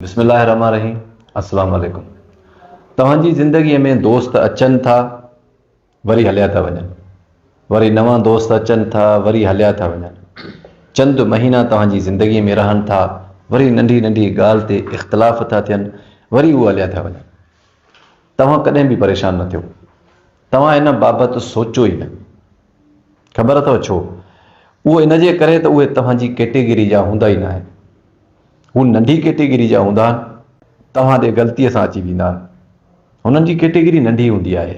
बिस्मिल्लाहिर्रहमानिर्रहीम। अस्सलाम वालेकुम। तव्हांजी ज़िंदगीअ में दोस्त अचनि था, वरी हलिया था वञनि, वरी नवां दोस्त अचनि था, वरी हलिया था वञनि। चंद महीना तव्हांजी ज़िंदगीअ में रहनि था, वरी नंढी नंढी ॻाल्हि ते इख़्तिलाफ़ था थियनि, वरी उहे हलिया था वञनि। तव्हां कॾहिं बि परेशान न थियो, तव्हां इन बाबति सोचो ई न। ख़बर अथव छो? उहो इन जे करे त उहे तव्हांजी कैटेगरी जा हूंदा ई न आहिनि। हू नंढी कैटेगरी जा हूंदा आहिनि, तव्हां ॾे ग़लतीअ सां अची वेंदा आहिनि। हुननि जी कैटेगरी नंढी हूंदी आहे,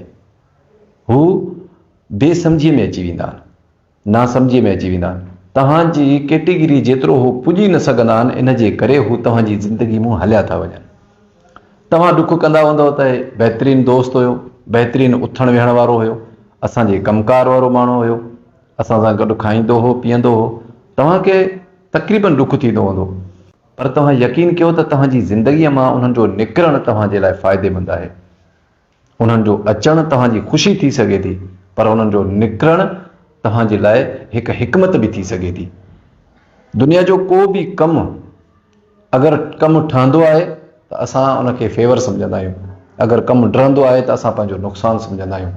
हू बेसमझीअ में अची वेंदा आहिनि, नासमझीअ में अची वेंदा आहिनि। तव्हांजी कैटेगरी जेतिरो हू पुॼी न सघंदा आहिनि, इन जे करे हू तव्हांजी ज़िंदगी मां हलिया था वञनि। तव्हां ॾुख कंदा हूंदव त बहितरीनु दोस्त हुयो, बहितरीनु उथण वेहण वारो हुयो, असांजे कमकार वारो माण्हू हुयो, असां सां गॾु खाईंदो हो, पीअंदो हो, तव्हांखे तक़रीबन ॾुख थींदो हूंदो। पर तव्हां यकीन कयो त तव्हांजी ज़िंदगीअ मां उन्हनि जो निकिरणु तव्हांजे लाइ फ़ाइदेमंद आहे। उन्हनि जो अचणु तव्हांजी ख़ुशी थी सघे थी, पर उन्हनि जो निकिरणु तव्हांजे लाइ हिकु हिकमत बि थी सघे थी। दुनिया जो को बि कमु अगरि कमु ठहंदो आहे त असां उनखे फेवर सम्झंदा आहियूं, अगरि कमु डरंदो आहे त असां पंहिंजो नुक़सानु सम्झंदा आहियूं।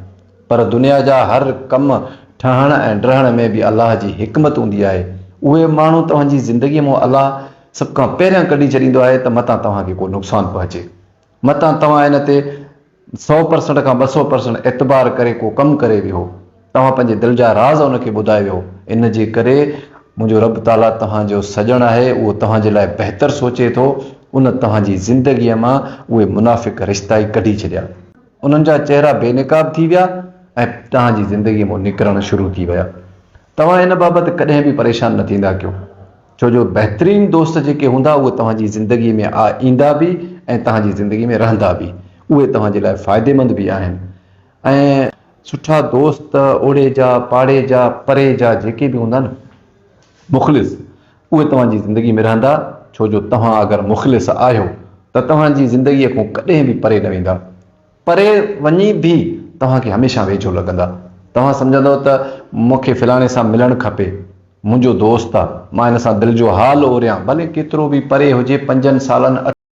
पर दुनिया जा हर कमु ठहण ऐं डहण में बि अलाह जी हिकमत हूंदी आहे। उहे माण्हू तव्हांजी ज़िंदगीअ मां अलाह सभ खां पहिरियां कढी छॾींदो आहे त मतां तव्हांखे को नुक़सानु पहुचे, मतां तव्हां इन ते 100% खां 200% एतबार करे को कमु करे वियो, तव्हां पंहिंजे दिलि जा राज़ उनखे ॿुधाए वियो। इन जे करे मुंहिंजो रब ताला तव्हांजो सजणु आहे, उहो तव्हांजे लाइ बहितर सोचे थो। उन तव्हांजी ज़िंदगीअ मां उहे मुनाफ़िक़ रिश्ता ई कढी छॾिया, उन्हनि जा चेहरा बेनिकाब थी विया ऐं तव्हांजी ज़िंदगीअ मां निकिरणु शुरू थी विया। तव्हां इन बाबति कॾहिं बि परेशान न थींदा कयो, छो जो बहितरीनु दोस्त जेके हूंदा उहे तव्हांजी ज़िंदगीअ में ईंदा बि ऐं तव्हांजी ज़िंदगीअ में रहंदा बि। उहे तव्हांजे लाइ फ़ाइदेमंद बि आहिनि। ऐं सुठा दोस्त ओड़े जा, पाड़े जा, परे जा जेके बि हूंदा न, मुख़लिस, उहे तव्हांजी ज़िंदगी में रहंदा। छो जो तव्हां अगरि मुख़लिस आहियो त तव्हांजी ज़िंदगीअ खां कॾहिं बि परे न वेंदा। परे वञी बि तव्हांखे हमेशह वेझो लॻंदा। तव्हां सम्झंदव त मूंखे फ़लाणे सां मिलणु खपे, मुंहिंजो दोस्त आहे, मां हिन सां दिलि जो हाल ओरियां, भले केतिरो बि परे हुजे, 5 सालनि